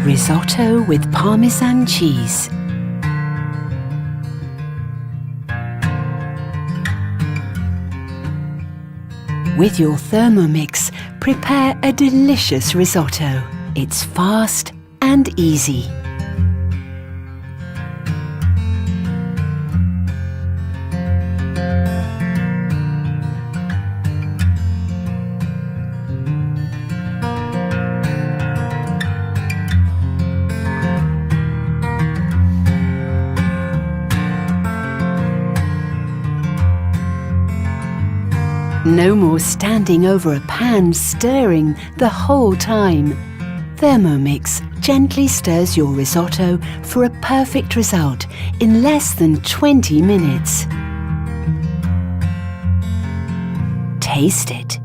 Risotto with Parmesan cheese. With your Thermomix, prepare a delicious risotto. It's fast and easy. No more standing over a pan stirring the whole time. Thermomix gently stirs your risotto for a perfect result in less than 20 minutes. Taste it.